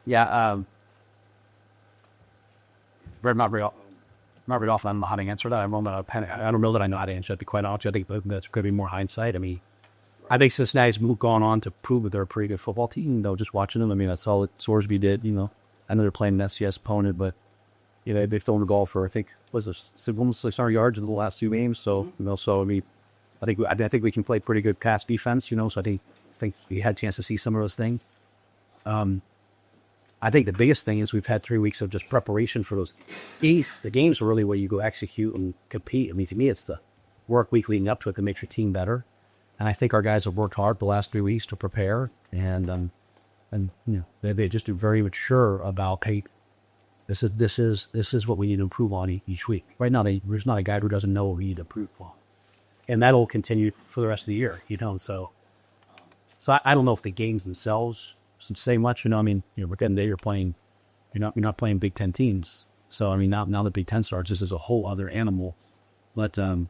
Yeah. Not very often I don't know how to answer that. I don't know that I know how to answer that, to be quite honest. I think that's going to be more hindsight. I mean, I think Cincinnati's gone on to prove that they're a pretty good football team, though, just watching them. I mean, that's all that Sorsby did, I know they're playing an FCS opponent, but, they've thrown the ball for, I think, almost 600 yards in the last 2 games. So, I mean, I think we can play pretty good pass defense, so I think we had a chance to see some of those things. I think the biggest thing is we've had 3 weeks of just preparation for those. The games are really where you go execute and compete. I mean, to me, it's the work week leading up to it that makes your team better. And I think our guys have worked hard the last 3 weeks to prepare, and they just do very mature about, hey, this is what we need to improve on each week. Right now, there's not a guy who doesn't know what we need to improve on, and that'll continue for the rest of the year. So I don't know if the games themselves say much. I mean, at the end of the day, you're not playing Big Ten teams. So I mean, now the Big Ten starts, this is a whole other animal. But I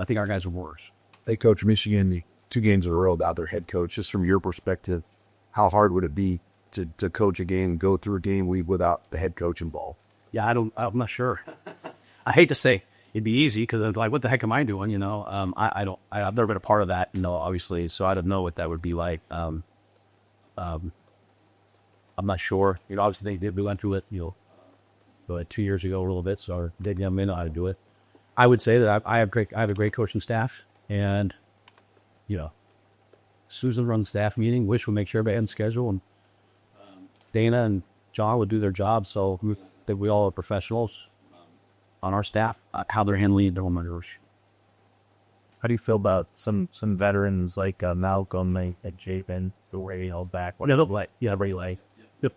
think our guys are worse. They coach Michigan 2 games in a row without their head coach. Just from your perspective, how hard would it be to coach a game, go through a game week without the head coach involved? Yeah, I'm not sure. I hate to say it'd be easy because I'm like, what the heck am I doing? I've never been a part of that, obviously, so I don't know what that would be like. I'm not sure. Obviously we went through it, 2 years ago a little bit, so they may know how to do it. I would say that I have a great coaching staff, and Susan runs staff meeting. Wish would make sure everybody had schedule, and Dana and John would do their job. So that we all are professionals on our staff. How they're handling their members. How do you feel about some veterans like Malcolm and Jabin who were held back? Rhule. I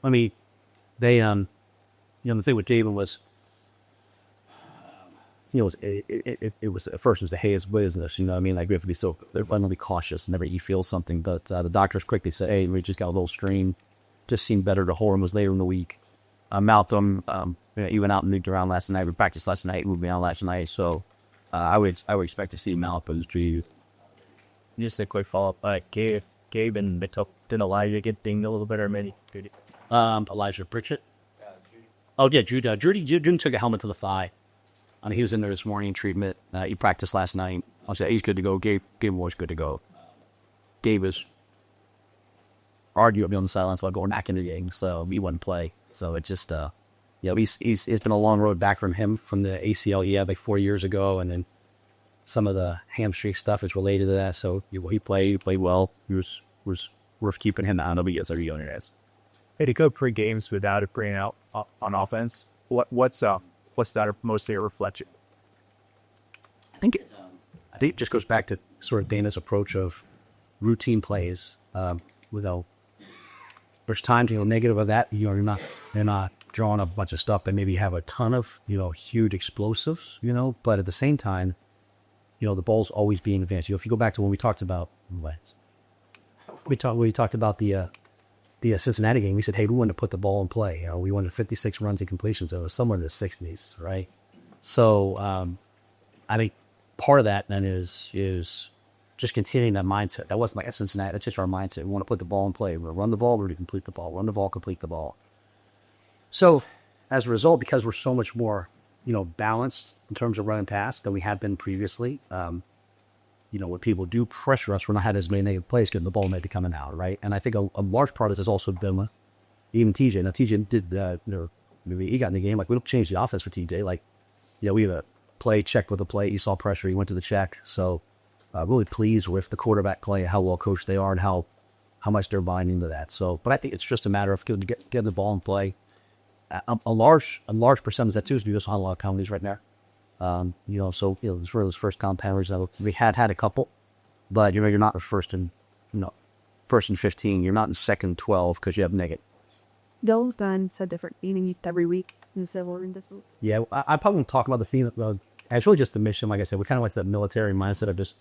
mean, they the thing with Jabin was, it was at first it was the Hayes business. I mean, like we have to be so abundantly cautious whenever you feel something. But the doctors quickly said, "Hey, we just got a little strain. Just seemed better to hold him." Was later in the week. Malcolm, he went out and moved around last night. We practiced last night. Moved around last night. So I would expect to see Malcolm to. Just a quick follow up. Gabe and didn't Elijah get dinged a little bit, or maybe Judy? Elijah Pritchett. Oh yeah, Judy took a helmet to the thigh. He was in there this morning in treatment. He practiced last night. I said he's good to go. Gabe was good to go. Gabe was arguably on the sidelines while going back into the game, so he wouldn't play. So it just, it's been a long road back from him from the ACL he had like 4 years ago, and then some of the hamstring stuff is related to that. So he played well. He was worth keeping him out of. He gets every unit as. Hey, to go 3 games without it bringing out on offense. What's that mostly a reflection? I think it just goes back to sort of Dana's approach of routine plays. There's times negative of that. You're not drawing up a bunch of stuff and maybe have a ton of huge explosives. But at the same time, the ball's always being advanced. If you go back to when we talked about the Cincinnati game, we said, hey, we wanted to put the ball in play. We wanted 56 runs and completions. It was somewhere in the 60s, right? So I think part of that then is just continuing that mindset. That wasn't like a Cincinnati. That's just our mindset. We want to put the ball in play. We're going to run the ball. We're going to complete the ball. Run the ball, complete the ball. So as a result, because we're so much more, balanced in terms of running pass than we had been previously, when people do pressure us, we're not having as many negative plays because the ball may be coming out, right? And I think a large part of this has also been even TJ. Now, TJ did, he got in the game. Like, we don't change the offense for TJ. Like, we have a play, checked with the play. He saw pressure. He went to the check. So, really pleased with the quarterback play, how well coached they are, and how much they're buying into that. So, but I think it's just a matter of getting the ball in play. A large percentage of that, too, is due to a lot of penalties right now. It's for those first compounders. We had a couple, but you're not the first and 15. You're not in second 12 because you have negative. They'll done a different meaning every week instead of in this book. Yeah, I probably won't talk about the theme. It's really just the mission. Like I said, we kind of went to that military mindset of just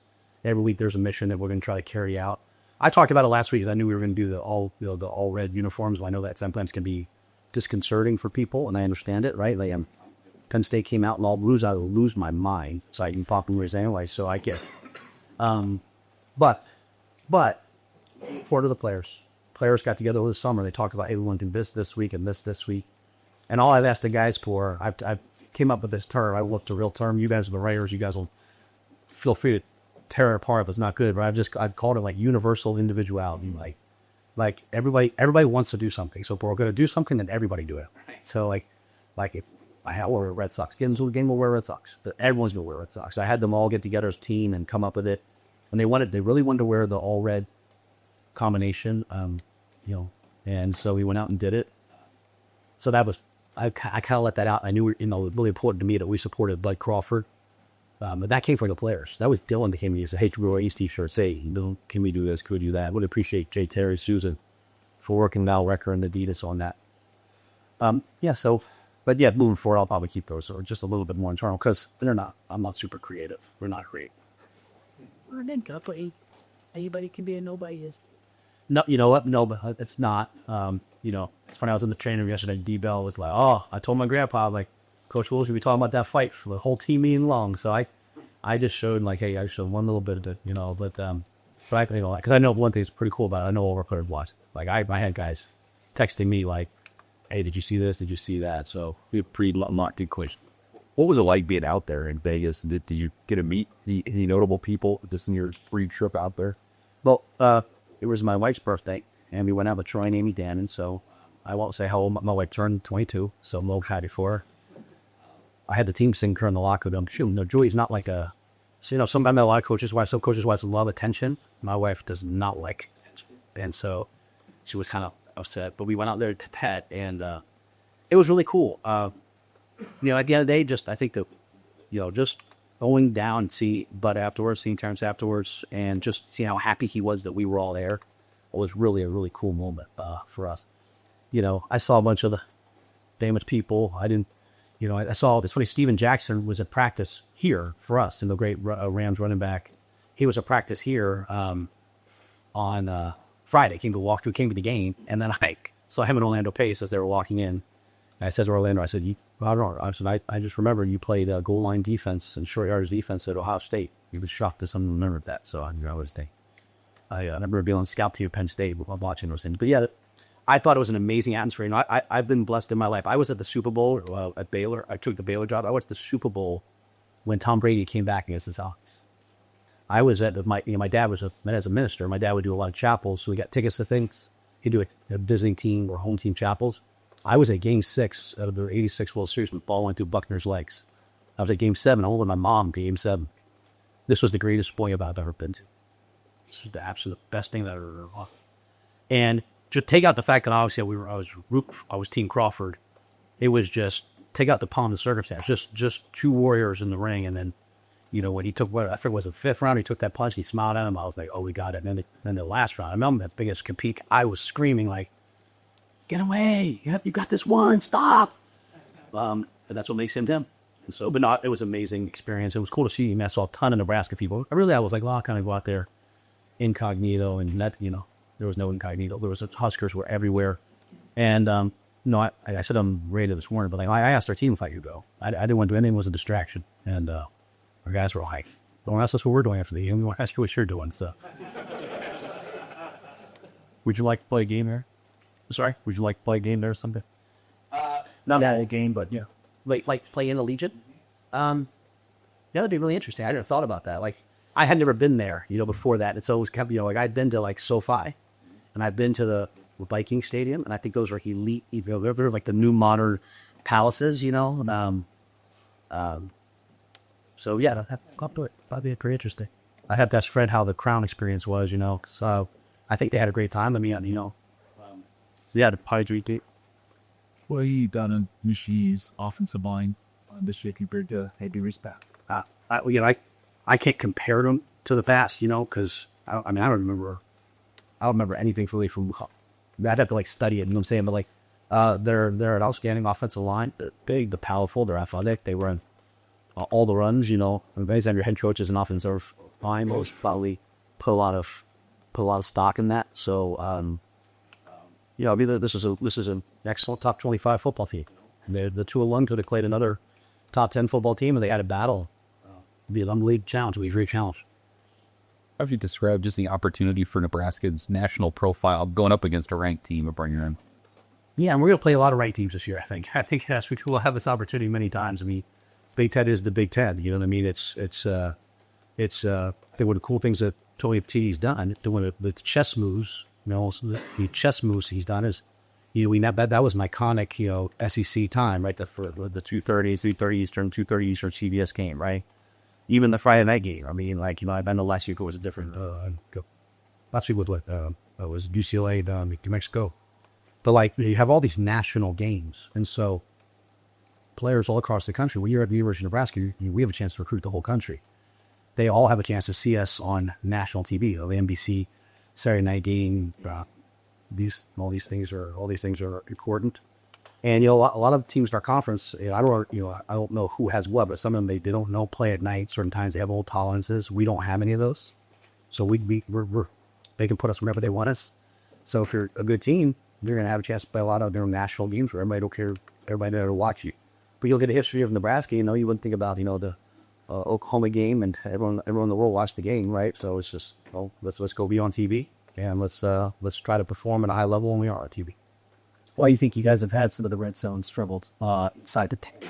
every week there's a mission that we're going to try to carry out. I talked about it last week. I knew we were going to do the all red uniforms. I know that sometimes can be disconcerting for people, and I understand it, right? Like, Penn State came out in all blues, I would lose my mind. So I can pop blues anyway, so I get it. But support of the players. players got together over the summer. They talked about, hey, we want to do this week and this week. And all I've asked the guys for, I came up with this term. I looked a real term. You guys are the writers. You guys will feel free to tear it apart if it's not good. But I've called it like universal individuality. Like everybody wants to do something. So if we're going to do something, then everybody do it. So like if I wear Red Sox, get into a game, we'll wear Red Sox. But everyone's going to wear Red Sox. I had them all get together as a team and come up with it. And they really wanted to wear the all red combination, and so we went out and did it. So that was, I kind of let that out. I knew, really important to me that we supported Bud Crawford. But that came from the players. That was Dylan that came to me and said, hey, we wear these t-shirts. Hey, can we do this? Could we do that? Would appreciate Jay, Terry, Susan for working Val Recker and Adidas on that. Moving forward, I'll probably keep those or just a little bit more internal because I'm not super creative. We're not creative. Anybody can be a nobody is. No, you know what? No, but it's not. It's funny. I was in the training room yesterday. D-Bell was like, "Oh, I told my grandpa, like, Coach Rhule should be talking about that fight for the whole team meeting long." So I just showed like, hey, I showed one little bit of it, but I, because I know one thing that's pretty cool about it. I know all our players watch. Like I had guys texting me like, "Hey, did you see this? Did you see that?" So We have pre-locked question. What was it like being out there in Vegas? Did you get to meet any notable people just in your free trip out there? Well, it was my wife's birthday, and we went out with Troy and Amy Dannon, so I won't say how old my wife turned 22, so I'm a little happy for her. I had the team sing her in the locker room. Joey's not like sometimes a lot of coaches' wives, some coaches' wives love attention. My wife does not like attention, and so she was kind of upset, but we went out there to that, and it was really cool. At the end of the day, I think that, just going down and see Bud afterwards, seeing Terrence afterwards, and just seeing how happy he was that we were all there was really a really cool moment for us. I saw a bunch of the famous people. I didn't, I saw, it's funny, Steven Jackson was at practice here for us, and the great Rams running back. He was at practice here on Friday, came to the game, and then I saw him and Orlando Pace as they were walking in. And I said to Orlando, I said, I just remember you played goal line defense and short yardage defense at Ohio State. He was shocked that someone remembered that. So I remember being on the scout team at Penn State watching those things. But yeah, I thought it was an amazing atmosphere. I've been blessed in my life. I was at the Super Bowl at Baylor. I took the Baylor job. I went to the Super Bowl when Tom Brady came back against the Falcons. I was at my dad was as a minister. My dad would do a lot of chapels, so we got tickets to things. He'd do a visiting team or home team chapels. I was at Game 6 of the '86 World Series when the ball went through Buckner's legs. I was at Game 7. I went with my mom to Game 7. This was the greatest sporting event I've ever been to. This was the absolute best thing that I've ever done. And to take out the fact that obviously I was Team Crawford, it was just take out the palm of the circumstance. Just two warriors in the ring, and then when he took I forget it was the fifth round, he took that punch. He smiled at him. I was like, oh, we got it. And then the last round, I remember that biggest compete. I was screaming like, get away! You got this one. Stop! And that's what makes him him. And so, it was an amazing experience. It was cool to see him. I saw a ton of Nebraska people. I was like, well, I'll kind of go out there incognito, and that, there was no incognito. There was Huskers were everywhere, and I said I'm ready this morning, but I asked our team if I could go. I didn't want to do anything. It was a distraction, and our guys were like, don't ask us what we're doing after the game. We want to ask you what you're doing. So, would you like to play a game there? Sorry, would you like to play a game there or something? Not a game, but yeah. Like play in the Legion? That'd be really interesting. I never thought about that. Like, I had never been there, before that. It's always kept, I'd been to like SoFi, and I've been to the Viking Stadium, and I think those are elite, they're like the new modern palaces, So yeah, go up to it. Probably pretty interesting. I have to ask Fred how the Crown experience was, So I think they had a great time. I mean, yeah, the Padre did. What he done on Michigan's offensive line this year compared to maybe respect? I can't compare them to the past, because I don't remember anything really from. I'd have to study it. You know what I'm saying? But they're an outstanding offensive line. They're big, they're powerful, they're athletic. They run all the runs. Anytime your head coach is an offensive line, most probably put a lot of stock in that. So. This is an excellent top 25 football team. The two alone could have played another top 10 football team, and they had a battle. It'd be an unbelievable challenge. It'd be a great challenge. How would you describe just the opportunity for Nebraska's national profile going up against a ranked team of bringing in? Yeah, and we're going to play a lot of ranked teams this year, I think. I think, yes, we will have this opportunity many times. I mean, Big Ten is the Big Ten. You know what I mean? I think one of the cool things that Tony Petitti's done, doing the chess moves, you know, the chess moves he's done is, you know, that was an iconic, you know, SEC time, right? For the 2:30, 3:30 Eastern, 2:30 Eastern CBS game, right? Even the Friday night game. I mean, like, you know, I know last year it was a different, last week was what? It was UCLA down New Mexico. But, like, you have all these national games. And so players all across the country, when you're at the University of Nebraska, we have a chance to recruit the whole country. They all have a chance to see us on national TV, the NBC Saturday night game. All these things are important. And, you know, a lot of teams in our conference, you know, I don't know who has what, but some of them, they don't play at night. Certain times they have old tolerances. We don't have any of those. So they can put us whenever they want us. So if you're a good team, you're going to have a chance to play a lot of their national games where everybody don't care, everybody there to watch you. But you'll get a history of Nebraska. You know, you wouldn't think about, you know, the Oklahoma game and everyone in the world watched the game, right? So it's just, well, let's go be on TV and let's try to perform at a high level when we are on TV. Why do you think you guys have had some of the red zone struggles inside the tank?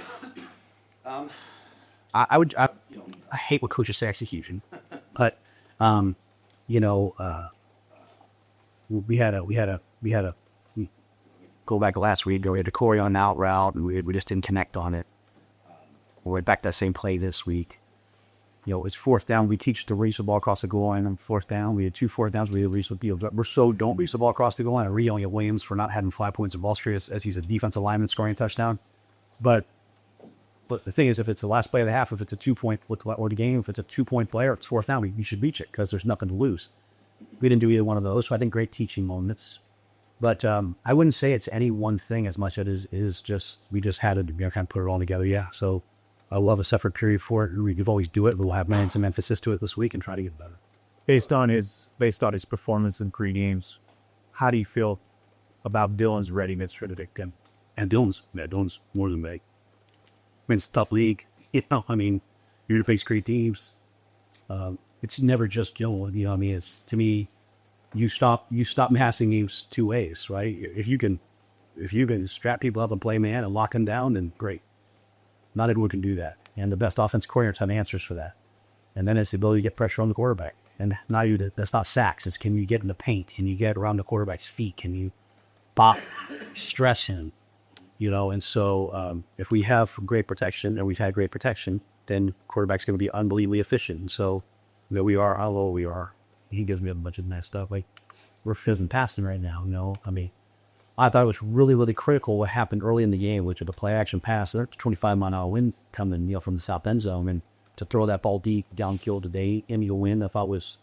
I hate what coaches say execution, but you know, we go back last week. We had a Corey on out route, and we just didn't connect on it. We're back to that same play this week. You know, it's fourth down. We teach to reach the ball across the goal line on fourth down. We had 2 fourth downs. We're don't reach the ball across the goal line. I read only Williams for not having 5 points of ball security as he's a defensive lineman scoring a touchdown. But the thing is, if it's the last play of the half, if it's a 2-point or the game, if it's a 2-point play or it's fourth down, we should reach it because there's nothing to lose. We didn't do either one of those, so I think great teaching moments. But I wouldn't say it's any one thing as much as it is just we just had to, you know, kind of put it all together. Yeah, so I love a separate period for it. We could always do it, but we'll have some emphasis to it this week and try to get better. Based on his performance in 3 games, how do you feel about Dylan's readiness for the Big Ten? And Dylan's more than big. I mean, it's a tough league. You know, I mean, you're to face great teams. It's never just Dylan. You know, I mean, it's, to me, you stop massing games 2 ways, right? If you can strap people up and play man and lock them down, then great. Not everyone can do that. And the best offense coordinators have answers for that. And then it's the ability to get pressure on the quarterback. And that's not sacks. It's, can you get in the paint? Can you get around the quarterback's feet? Can you bop, stress him? You know, and so if we have great protection, and we've had great protection, then quarterback's going to be unbelievably efficient. And so that we are how low we are. He gives me a bunch of nice stuff. Like, we're fizzing past him right now. You know, I mean, I thought it was really, really critical what happened early in the game, which was the play action pass. There's a 25-mile-an-hour wind coming, you know, from the south end zone, and to throw that ball deep downfield today, Emmy win, I thought was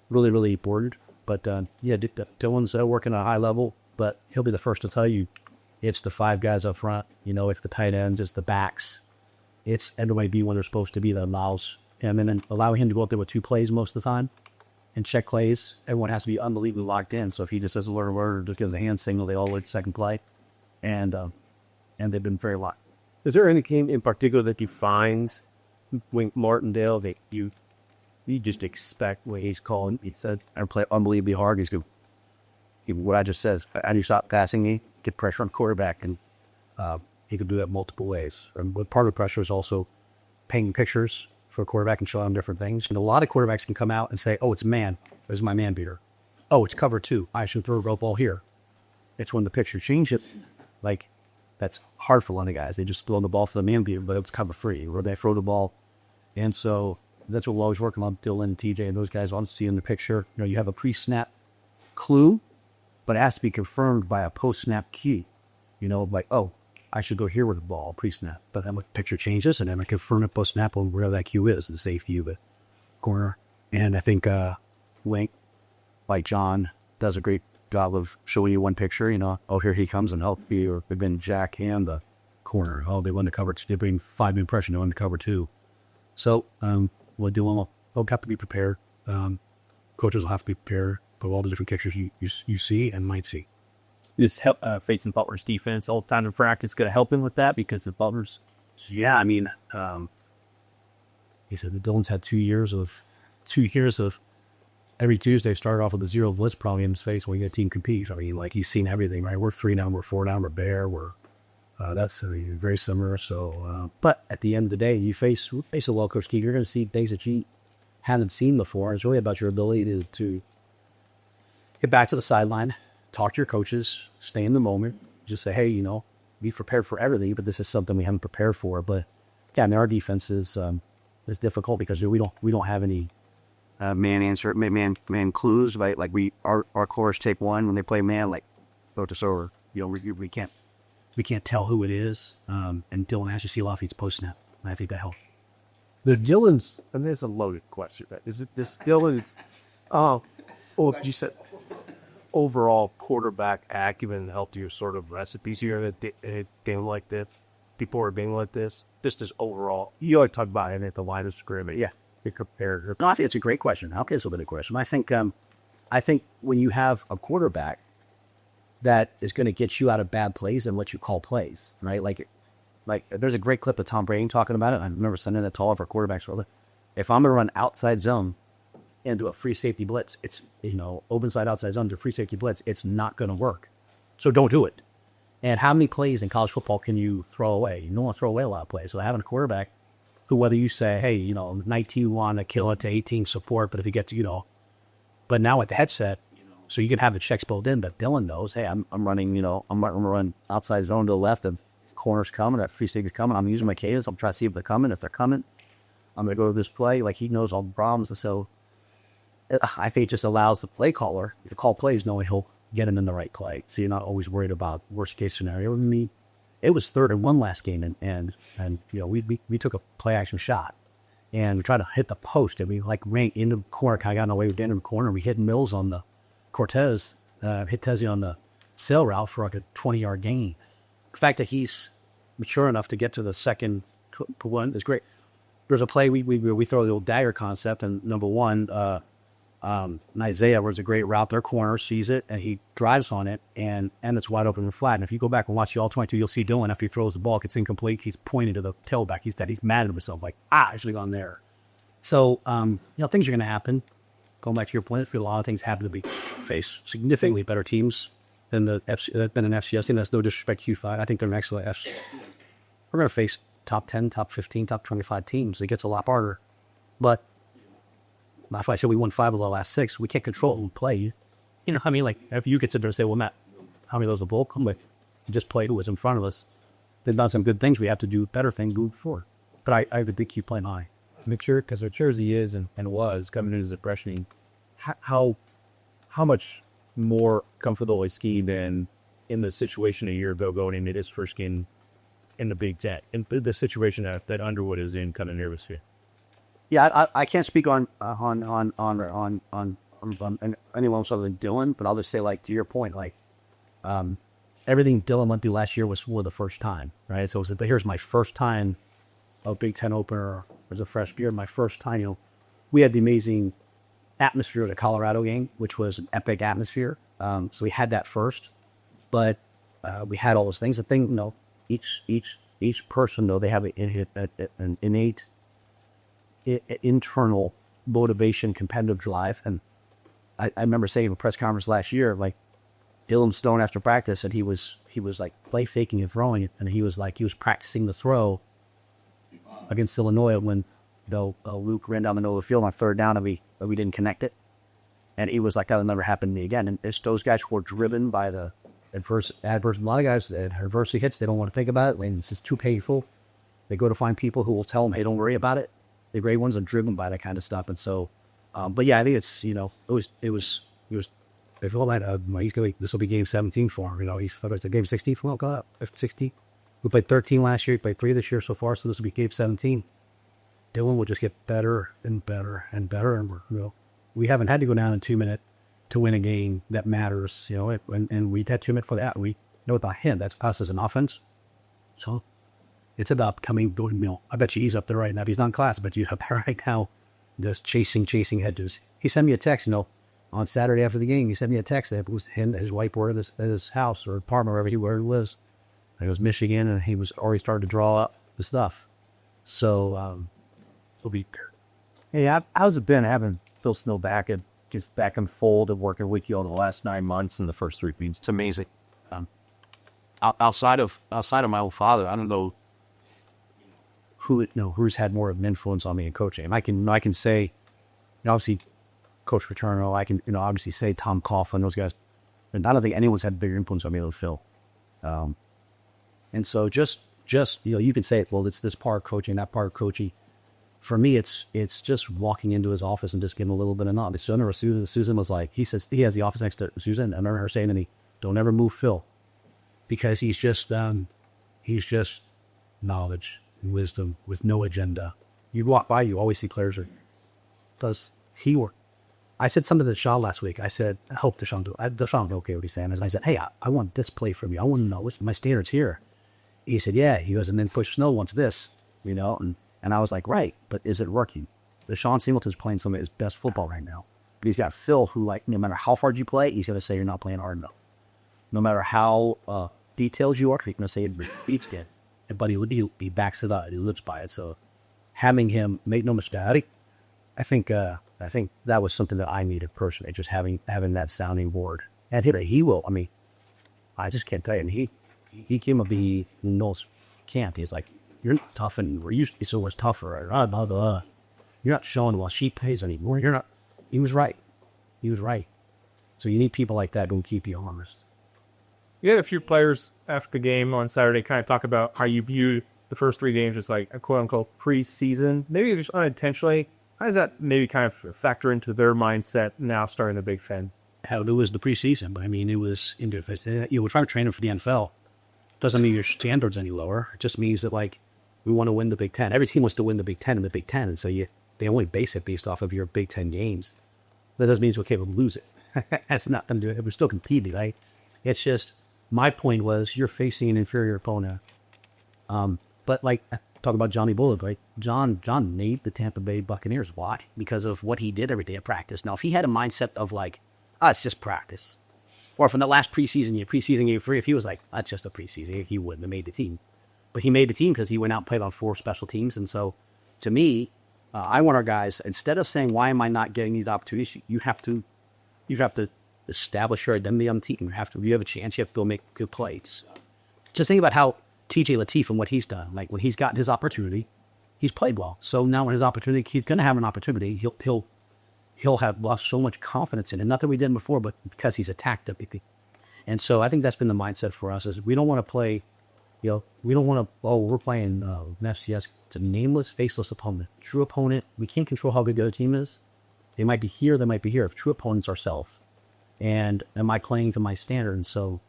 really, really important. But yeah, Dylan's working at a high level, but he'll be the first to tell you it's the 5 guys up front. You know, it's the tight ends, it's the backs, it's everybody be when they're supposed to be that allows him, and then allowing him to go out there with 2 plays most of the time. And check plays, everyone has to be unbelievably locked in. So if he just doesn't learn a word or gives a hand signal, they all wait second play. And they've been very locked. Is there any game in particular that you find Wink Martindale that you just expect what he's calling? He said, I play unbelievably hard. He's good. What I just said, how do you stop passing me? Get pressure on the quarterback. And he could do that multiple ways. But part of the pressure is also painting pictures for a quarterback and show him different things. And a lot of quarterbacks can come out and say, oh, it's man. This is my man beater. Oh, it's cover 2. I should throw a golf ball here. It's when the picture changes. Like, that's hard for a lot of guys. They just throw the ball for the man beater, but it's cover 3. Or they throw the ball. And so that's what we'll always work on. Dylan, TJ, and those guys want to see in the picture. You know, you have a pre-snap clue, but it has to be confirmed by a post-snap key. You know, like, oh, I should go here with the ball pre-snap. But then the picture changes, and then I confirm it post-snap on where that cue is, the safe view, the corner. And I think Wink, like John, does a great job of showing you one picture. You know, oh, here he comes and help you. Or they've been Jack and the corner. Oh, they won the cover. They've been 5 impression. They won the cover 2. So we'll do them. They'll have to be prepared. Coaches will have to be prepared for all the different pictures you see and might see. Just facing Butler's defense all the time in practice going to help him with that because of Butler's. Yeah, I mean, he said the Dylan's had 2 years of every Tuesday started off with a zero blitz probably in his face when you get a team compete. I mean, like he's seen everything, right? We're 3 down, we're 4 down, we're bare, that's very similar. So, but at the end of the day, you face a well-coached team. You're going to see things that you haven't seen before. It's really about your ability to get back to the sideline, talk to your coaches, stay in the moment, just say, hey, be prepared for everything, but this is something we haven't prepared for. But yeah, I mean, our defense is difficult because we don't have any man clues, right? Like our cores take one when they play man, like vote us over. We can't tell who it is. And Dylan actually see a lot of these post snap. I think that helped. The Dylan's, and there's a loaded question, right? Is it this Dylan's, you said overall quarterback acumen helped your sort of recipes here that being like this, people are being like this? Just as overall, you always talk about it at the line of scrimmage. Yeah. You compare. No, I think it's a great question. Okay, it's a good question. I think when you have a quarterback that is going to get you out of bad plays and let you call plays, right? Like there's a great clip of Tom Brady talking about it. I remember sending it to all of our quarterbacks. If I'm going to run outside zone into a free safety blitz, it's, open side, outside zone to free safety blitz, it's not going to work. So don't do it. And how many plays in college football can you throw away? You don't want to throw away a lot of plays. So having a quarterback who, whether you say, hey, 19 you want to kill it to 18 support, but if you get to, but now with the headset, so you can have the checks built in, but Dylan knows, hey, I'm running, I'm going to run outside zone to the left, the corner's coming, that free safety's coming, I'm using my cadence, I'm trying to see if they're coming. If they're coming, I'm going to go to this play. Like, he knows all the problems. And so I think it just allows the play caller to call plays knowing he'll get him in the right play. So you're not always worried about worst case scenario. I mean, it was 3rd and 1 last game, and we took a play action shot, and we tried to hit the post, and we ran into the corner, kind of got in the way, we ran into the corner, we hit Mills on the Cortez, hit Tezzy on the sail route for like a 20-yard gain. The fact that he's mature enough to get to the second one is great. There's a play we throw the old dagger concept, and number one, Isaiah was a great route. Their corner sees it, and he drives on it, and it's wide open and flat. And if you go back and watch the all-22, you'll see Dylan, after he throws the ball, it's incomplete. He's pointing to the tailback. He's mad at himself, like, I should have gone there. So, things are going to happen. Going back to your point, a lot of things happen to be face significantly better teams than an FCS team. That's no disrespect to U5. I think they're an excellent FCS. We're going to face top 10, top 15, top 25 teams. It gets a lot harder. But that's why I said we won 5 of the last 6. We can't control who play. If you could sit there and say, well, Matt, how many of those will bowl come with? Just play who was in front of us. They've done some good things. We have to do better things moving forward. But I would think keep playing high. Make sure, because as he is and was coming into the freshman, how much more comfortable is he than in the situation a year ago going into his first game in the Big Ten, in the situation that Underwood is in, kind of nervous here? Yeah, I can't speak on anyone else other than Dylan, but I'll just say, to your point, everything Dylan went through last year was for the first time, right? So here's my first time a Big Ten opener as a freshman year. My first time, we had the amazing atmosphere of the Colorado game, which was an epic atmosphere. So we had that first, but we had all those things. The thing, each person, though, they have an innate internal motivation, competitive drive. And I remember saying in a press conference last year, Dylan Stone after practice, and he was play faking and throwing it, and he was practicing the throw against Illinois when Luke ran down the middle of the field on 3rd down, and we didn't connect it. And he was like, that'll never happen to me again. And those guys were driven by the adverse. A lot of guys, adversity hits, they don't want to think about it. When it's just too painful, they go to find people who will tell them, hey, don't worry about it. The great ones are driven by that kind of stuff. And so, but yeah, I think it's, it was, if all that, this will be game 17 for him. He's thought it's a game 16 for him. Go up, 60. We played 13 last year. We played 3 this year so far. So this will be game 17. Dylan will just get better and better and better. And we haven't had to go down in 2 minutes to win a game that matters, and we had 2 minutes for that. We know about him. That's us as an offense. So it's about doing, I bet you he's up there right now. If he's not in class, I bet you up there right now, just chasing edges. He sent me a text, on Saturday after the game. He sent me a text. It was him, his whiteboard at his house or apartment, wherever he lives. And it was Michigan, and he was already started to draw up the stuff. So he'll be there. Hey, how's it been having Phil Snow back? And just back and fold of working with you over the last 9 months and the first 3 weeks? It's amazing. Outside of my own father, I don't know who's had more of an influence on me in coaching. And I can say, obviously, Coach Paterno. I can obviously say Tom Coughlin, those guys. And I don't think anyone's had bigger influence on me than Phil. And so just you can say, well, it's this part of coaching, that part of coaching. For me, it's just walking into his office and just giving a little bit of nod. So I remember Susan was like, he says he has the office next to Susan. I remember her saying to me, "Don't ever move Phil, because he's just knowledge and wisdom with no agenda. You walk by, you always see Claire's. Does he work?" I said something to Deshaun last week. I said, I hope Deshaun do. Deshaun will okay what he's saying. And I said, hey, I want this play from you. I want to know what's my standards here. He said, yeah. He goes, and then Push Snow wants this, and I was like, right, but is it working? Deshaun Singleton's playing some of his best football right now. But he's got Phil who, like, no matter how hard you play, he's going to say you're not playing hard enough. No matter how detailed you are, he's going to say it did. But he backs it up. He lives by it. So having him make no mistake, I think that was something that I needed personally, just having that sounding board. And he will. I mean, I just can't tell you. And he came up, he knows, can't. He's like, you're not tough anymore. You used to be so much tougher. Blah, blah, blah. You're not showing well she pays anymore. You're not. He was right. So you need people like that who will keep you honest. You had a few players after the game on Saturday kind of talk about how you view the first 3 games as like a quote-unquote preseason, maybe just unintentionally. How does that maybe kind of factor into their mindset now starting the Big Ten? Hell, it was the preseason, but I mean, it was we're trying to train them for the NFL. Doesn't mean your standards any lower. It just means that, like, we want to win the Big Ten. Every team wants to win the Big Ten and the Big Ten, and so they only base it based off of your Big Ten games. That doesn't mean we're capable of losing. That's not going to do it. We're still competing, right? It's just, my point was, you're facing an inferior opponent. But, like, talk about Johnny Bullock, right? John made the Tampa Bay Buccaneers. Why? Because of what he did every day at practice. Now, if he had a mindset of like, it's just practice, or from the last preseason game 3, if he was like, that's just a preseason, he wouldn't have made the team. But he made the team because he went out and played on 4 special teams. And so, to me, I want our guys, instead of saying, why am I not getting these opportunities, you have to establish your identity on the team. You have a chance. You have to go make good plays. Just think about how TJ Lateef and what he's done. Like, when he's gotten his opportunity, he's played well. So now when his opportunity, he's going to have an opportunity. He'll have lost so much confidence in it. Not that we didn't before, but because he's attacked it. And so I think that's been the mindset for us, is we don't want to play, we don't want to, we're playing an FCS. It's a nameless, faceless opponent. True opponent, we can't control how good the other team is. They might be here, they might be here. If true opponents ourselves. And am I playing to my standard? And so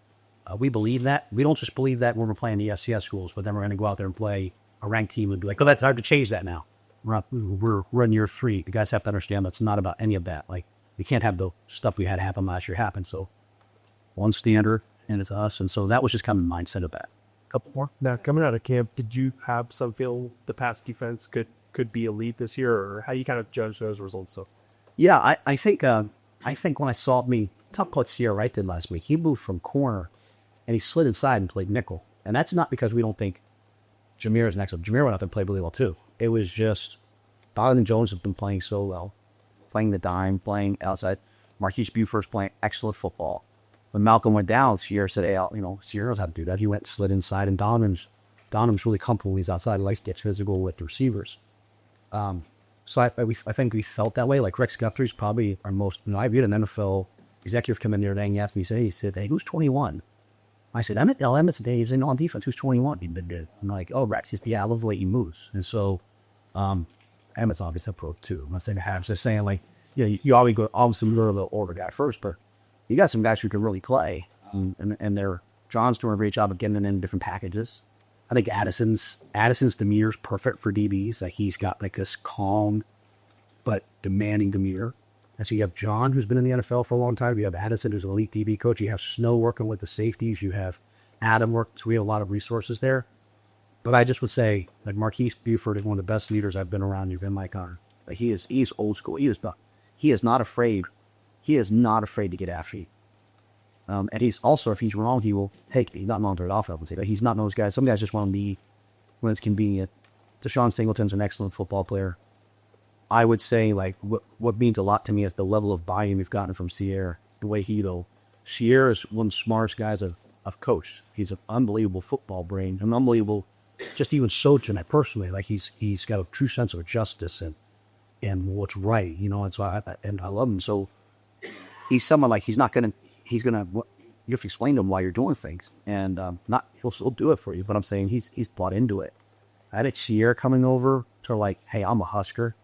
we believe that. We don't just believe that when we're playing the FCS schools, but then we're going to go out there and play a ranked team and be like, that's hard to change that now. We're in year 3. The guys have to understand that's not about any of that. Like, we can't have the stuff we had happen last year happen. So one standard, and it's us. And so that was just kind of the mindset of that. A couple more. Now, coming out of camp, did you have some feel the pass defense could be elite this year, or how you kind of judge those results? So, yeah, I think when I saw top what Sierra Wright did last week, he moved from corner and he slid inside and played nickel. And that's not because we don't think Jameer is next up. Jameer went up and played really well too. It was just Donovan Jones has been playing so well, playing the dime, playing outside. Marquise Buford's playing excellent football. When Malcolm went down, Sierra said, hey, Sierra knows how to do that. He went slid inside, and Donovan's really comfortable when he's outside. He likes to get physical with the receivers. So I think we felt that way. Like, Rex Guthrie's probably our most, I viewed an NFL executive come in there today and he asked me, he said, hey, who's 21? I said, Emmett's today. He's in on defense. Who's 21? I'm like, oh, Rex. He's I love the way he moves. And so, Emmett's obviously a pro too. I'm not saying I'm just saying, like, you always go to the older guy first, but you got some guys who can really play. And John's doing a great job of getting them in different packages. I think Addison's demeanor's perfect for DBs. Like, he's got like this calm but demanding demeanor. And so you have John, who's been in the NFL for a long time. You have Addison, who's an elite DB coach. You have Snow working with the safeties. You have Adam working. So we have a lot of resources there. But I just would say, like, Marquise Buford is one of the best leaders I've been around. You've been my car. Like, he's old school. He is not afraid. He is not afraid to get after you. And he's also, if he's wrong, he's not known to it off. He's not those guys. Some guys just want to be when it's convenient. Deshaun Singleton's an excellent football player. I would say like what means a lot to me is the level of buy-in we've gotten from Sierra. The way Sierra is one of the smartest guys I've coached. He's an unbelievable football brain, an unbelievable, just even coaching it personally. Like he's got a true sense of justice and what's right, And so I love him. So he's someone like he's gonna. You have to explain to him why you're doing things, and he'll still do it for you. But I'm saying he's bought into it. I had Sierra coming over to like, hey, I'm a Husker,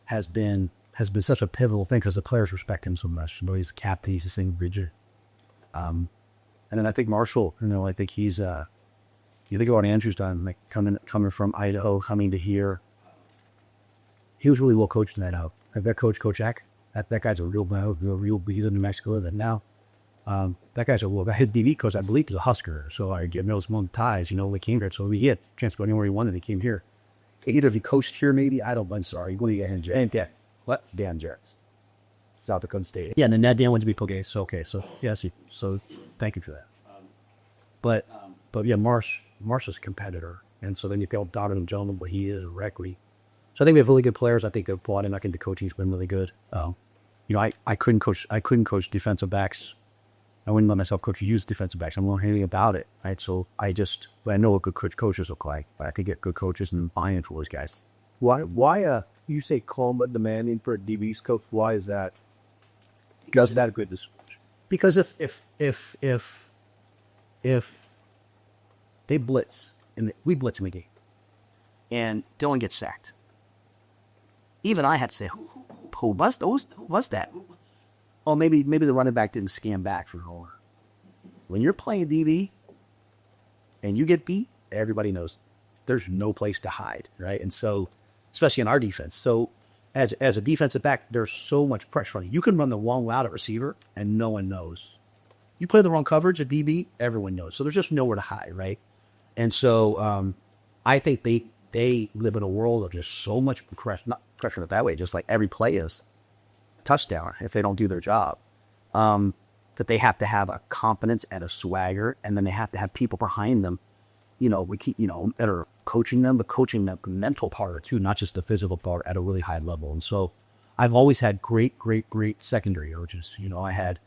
has been such a pivotal thing because the players respect him so much. He's a captain, he's a single rigid. And then I think Marshall, I think he's you think about what Andrew's done, like coming from Idaho, coming to here. He was really well coached in Idaho. Like that Coach Eck, that guy's a real he's in New Mexico now. That guy's I had DB coach, I believe, was a Husker, so I get those one ties, we came here, so he had a chance to go anywhere he wanted. He came here. Either if he coached here, maybe I'm sorry. What do you get? What? Dan Jets, South Dakota State. Yeah, and then Dan went to be okay. So yes, so thank you for that. But yeah, Marsh is a competitor, and so then you feel Donovan Jones, what he is, a recre. So I think we have really good players. I think they've brought in. I think the coaching's been really good. I couldn't coach defensive backs. I wouldn't let myself coach youth defensive backs. I'm learning anything about it, right? So I know what good coaches look like, but I could get good coaches and buy-in for those guys. Why you say calm but demanding for a DB's coach? Why is that? Because that good decision. Because if they blitz and we blitz in a game, and Dylan gets sacked, even I had to say, who was that? Oh, maybe the running back didn't scan back for Rhule. When you're playing DB and you get beat, everybody knows there's no place to hide, right? And so, especially in our defense. So, as a defensive back, there's so much pressure on you. You can run the wrong route at receiver, and no one knows. You play the wrong coverage at DB, everyone knows. So there's just nowhere to hide, right? And so, I think they live in a world of just so much pressure, not pressure that way, just like every play is touchdown if they don't do their job, that they have to have a confidence and a swagger, and then they have to have people behind them, that are coaching them, but coaching the mental part too, not just the physical part at a really high level. And so I've always had great secondary coaches. I had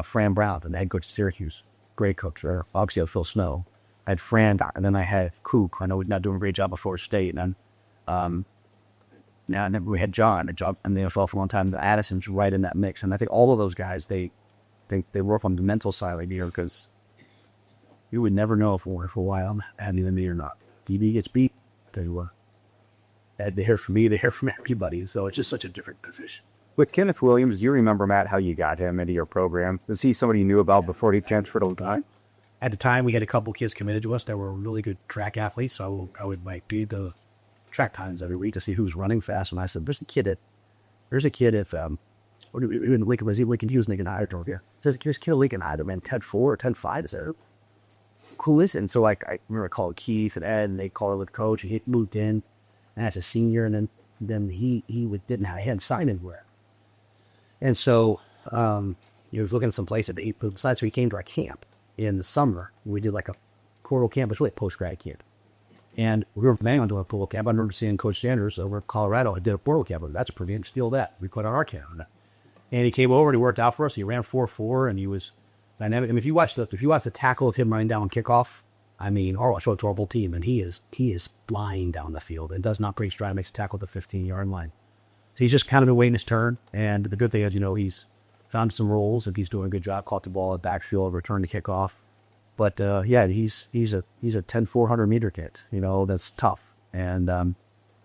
Fran Brown, the head coach of Syracuse, great coach. Obviously I had Phil Snow. I had Fran, and then I had Coop. I know he's not doing a great job at Florida State, and then now we had John, a job in the NFL for a long time. Addison's right in that mix, and I think all of those guys they work on the mental side like here, because you would never know for a while I'm adding them or not. DB gets beat, they hear from me, they hear from everybody. So it's just such a different position. With Kenneth Williams, do you remember, Matt, how you got him into your program? Was he somebody you knew about before he transferred over time? At the time, we had a couple kids committed to us that were really good track athletes, so I would be the track times every week to see who's running fast. And I said, there's a kid if was he Lincoln Hughes, Lincoln Hyder, yeah. So there's a kid at Lincoln Hyder, man, 10-4 or 10-5. I said, cool is it? And so I remember I called Keith and Ed, and they called it with the coach, and he moved in as a senior, and then he hadn't signed anywhere. And so he was looking at some place at the besides, so he came to our camp in the summer. We did like a choral camp, it's really a post-grad camp. And we were planning on doing a pool camp. I remember seeing Coach Sanders over in Colorado. I did a portal camp. That's a pretty steal that. We put on our camp. And he came over and he worked out for us. He ran 4.4 and he was dynamic. I mean, if you watch the tackle of him running down kickoff, I mean, I'll show it to our whole team, and he is flying down the field and does not break stride, makes a tackle at the 15-yard line. So he's just kind of been waiting his turn. And the good thing is, he's found some roles and he's doing a good job. Caught the ball at backfield, returned the kickoff. But he's a 10-400 meter kid. That's tough. And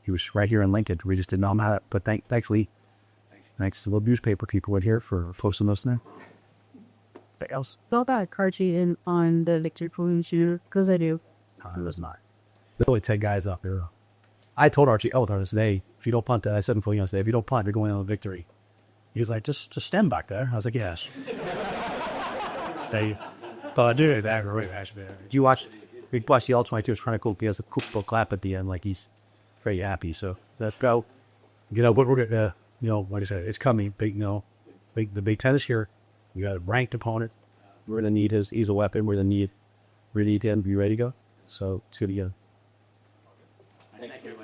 he was right here in Lincoln. We just didn't know him how. But thankfully, thanks to the newspaper people in here for posting those things. Anything else? Saw that Karchi in on the victory podium shooter, because I do. No, it was not. There's only 10 guys up there. I told Archie, today, if you don't punt, I said before yesterday, if you don't punt, you're going on a victory. He was like, just stand back there. I was like, yes. But I do that really actually. Do you watch? We watched the All-22. It's kind of cool. He has a cool clap at the end, like he's very happy. So let's go. But we're gonna, like I said, it's coming. The Big Ten is here. We got a ranked opponent. We're gonna need he's a weapon. We need him to be ready to go. So it's good to go. Thank you.